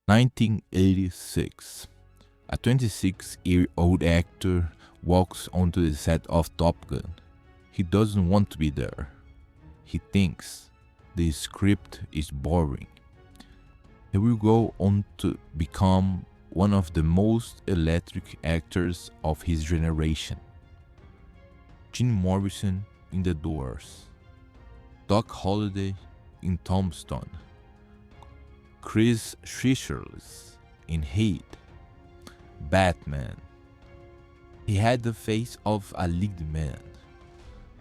1986. A 26-year-old actor walks onto the set of Top Gun. He doesn't want to be there. He thinks the script is boring. He will go on to become one of the most electric actors of his generation. Jim Morrison in The Doors, Doc Holliday in Tombstone, Chris Shicherlis in Heat, Batman. He had the face of a lead man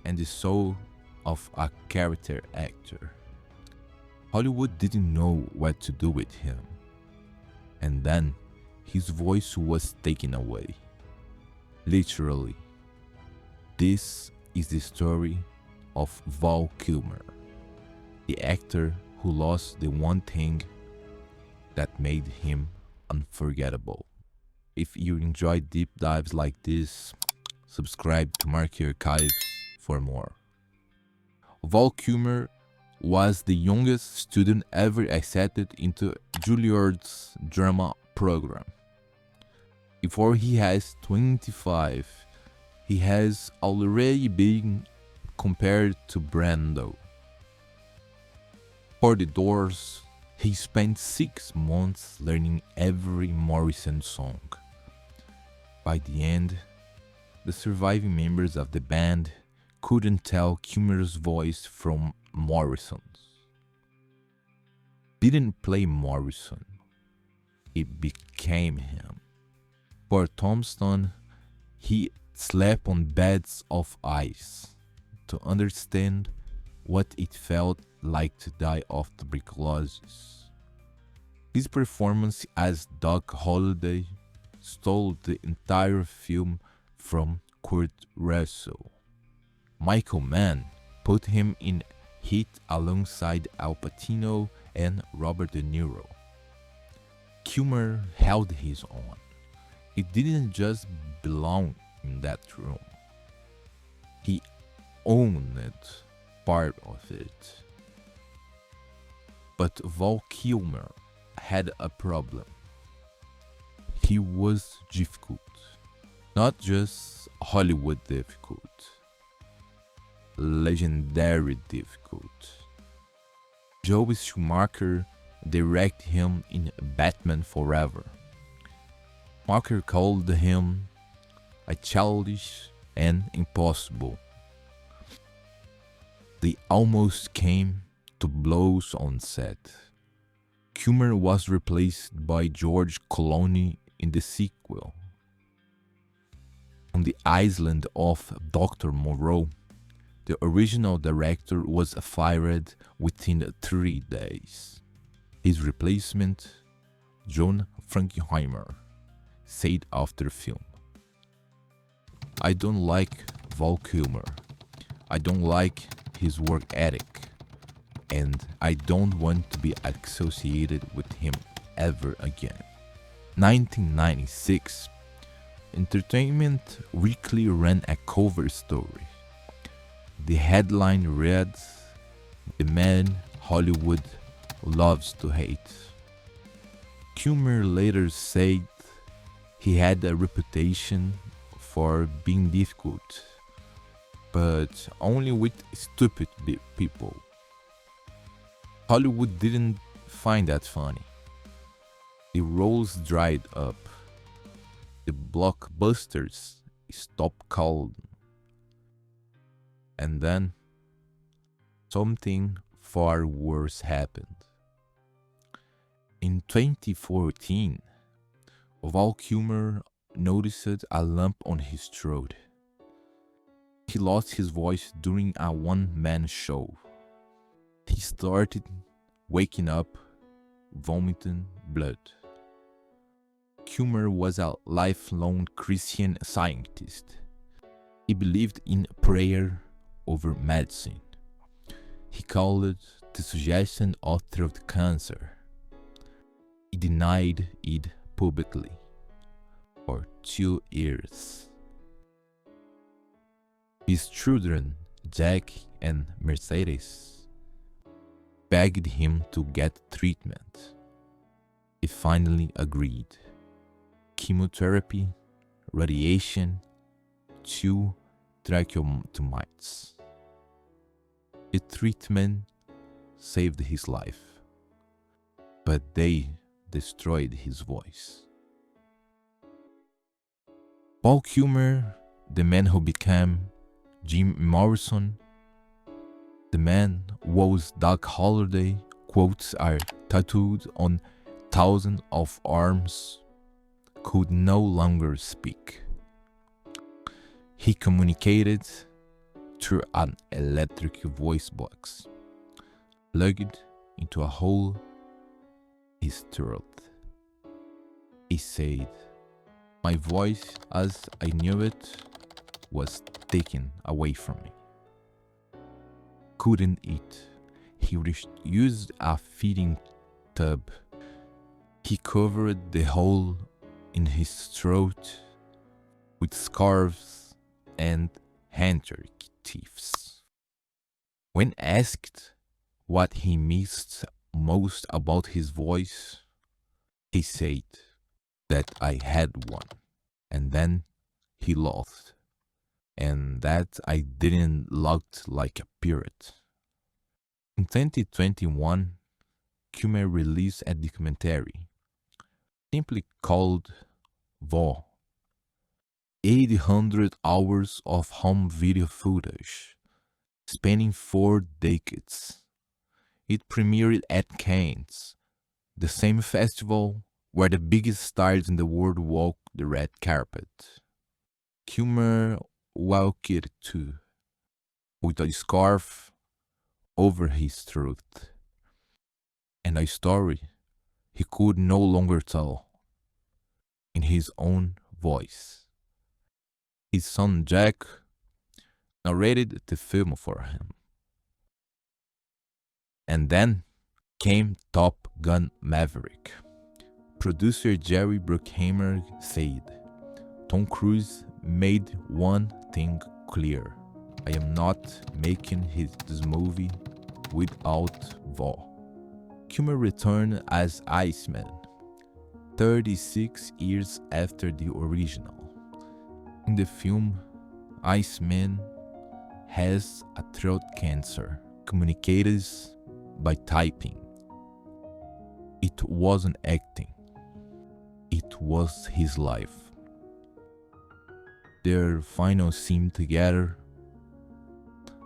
and the soul of a character actor. Hollywood didn't know what to do with him. And then his voice was taken away. Literally. This is the story of Val Kilmer, the actor who lost the one thing that made him unforgettable. If you enjoy deep dives like this, subscribe to Marquee Archives for more. Val Kilmer was the youngest student ever accepted into Juilliard's drama program. Before he has 25, he has already been compared to Brando. For The Doors, he spent 6 months learning every Morrison song. By the end, the surviving members of the band couldn't tell Kilmer's voice from Morrison's. Didn't play Morrison, it became him. For Tombstone, he slept on beds of ice to understand what it felt like to die of tuberculosis. His performance as Doc Holliday stole the entire film from Kurt Russell. Michael Mann put him in Heat alongside Al Pacino and Robert De Niro. Kilmer held his own. He didn't just belong in that room. He owned part of it. But Val Kilmer had a problem. He was difficult. Not just Hollywood difficult. Legendary difficult. Joe Schumacher directed him in Batman Forever. Schumacher called him a childish and impossible. They almost came to blows on set. Kilmer was replaced by George Clooney in the sequel. On the island of Dr. Moreau, the original director was fired within 3 days. His replacement, John Frankenheimer, said after the film, "I don't like Val Kilmer. I don't like his work ethic, and I don't want to be associated with him ever again." 1996, Entertainment Weekly ran a cover story. The headline read, "The Man Hollywood Loves to Hate." Kilmer later said he had a reputation for being difficult, but only with stupid people. Hollywood didn't find that funny. The roles dried up. The blockbusters stopped calling. And then something far worse happened. In 2014, Val Kilmer noticed a lump on his throat. He lost his voice during a one-man show. He started waking up, vomiting blood. Kilmer was a lifelong Christian Scientist. He believed in prayer over medicine. He called it the suggestion author of the cancer. He denied it publicly for 2 years. His children, Jack and Mercedes, begged him to get treatment. He finally agreed. Chemotherapy, radiation, 2 tracheotomies. The treatment saved his life, but they destroyed his voice. Val Kilmer, the man who became Jim Morrison, the man whose Doc Holliday quotes are tattooed on thousands of arms, could no longer speak. He communicated through an electric voice box, plugged into a hole in his throat. He said, "My voice as I knew it was taken away from me. Couldn't eat. He used a feeding tube. He covered the hole in his throat with scarves and handkerchiefs. When asked what he missed most about his voice, he said that I had one, and then he laughed, and that I didn't look like a pirate." In 2021, Kilmer released a documentary simply called Val, 800 hours of home video footage, spanning 4 decades. It premiered at Cannes, the same festival where the biggest stars in the world walk the red carpet. Kilmer walked it too, with a scarf over his throat, and a story he could no longer tell in his own voice. His son Jack narrated the film for him. And then came Top Gun Maverick. Producer Jerry Bruckheimer said, "Tom Cruise made one thing clear. I am not making this movie without Val." Kilmer returned as Iceman, 36 years after the original. In the film, Iceman has a throat cancer, communicated by typing. It wasn't acting. It was his life. Their final scene together,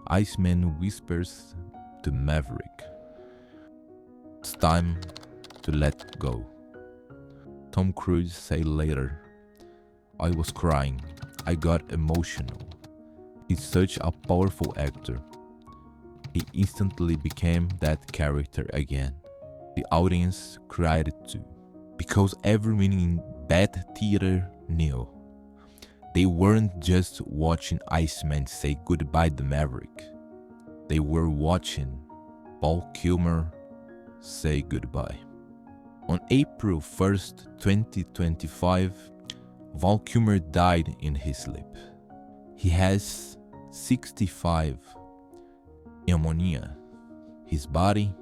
Iceman whispers to Maverick, "It's time to let go." Tom Cruise said later, "I was crying. I got emotional. He's such a powerful actor. He instantly became that character again." The audience cried too, because everyone in that theater knew. They weren't just watching Iceman say goodbye to Maverick. They were watching Val Kilmer say goodbye. On April 1st, 2025, Val Kilmer died in his sleep. He has 65 pneumonia, his body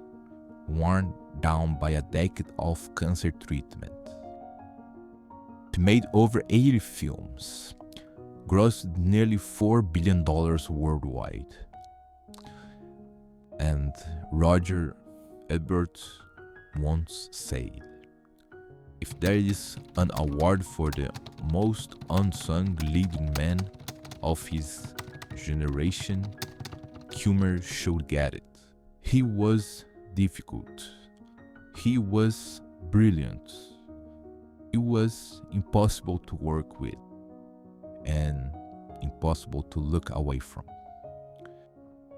worn down by a decade of cancer treatment. He made over 80 films, grossed nearly $4 billion worldwide. And Roger Ebert once said, "If there is an award for the most unsung leading man of his generation, Kilmer should get it. He was difficult. He was brilliant. He was impossible to work with and impossible to look away from."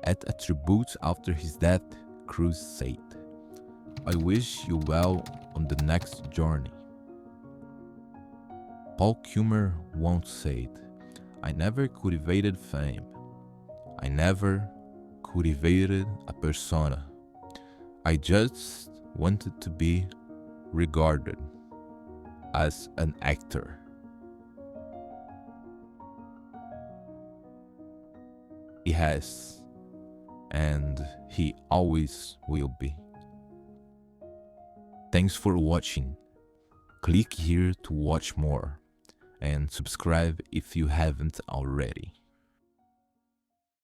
At a tribute after his death, Cruise said, "I wish you well on the next journey." Val Kilmer once said, "I never cultivated fame. I never cultivated a persona. I just wanted to be regarded as an actor." He has, and he always will be. Thanks for watching. Click here to watch more and subscribe if you haven't already.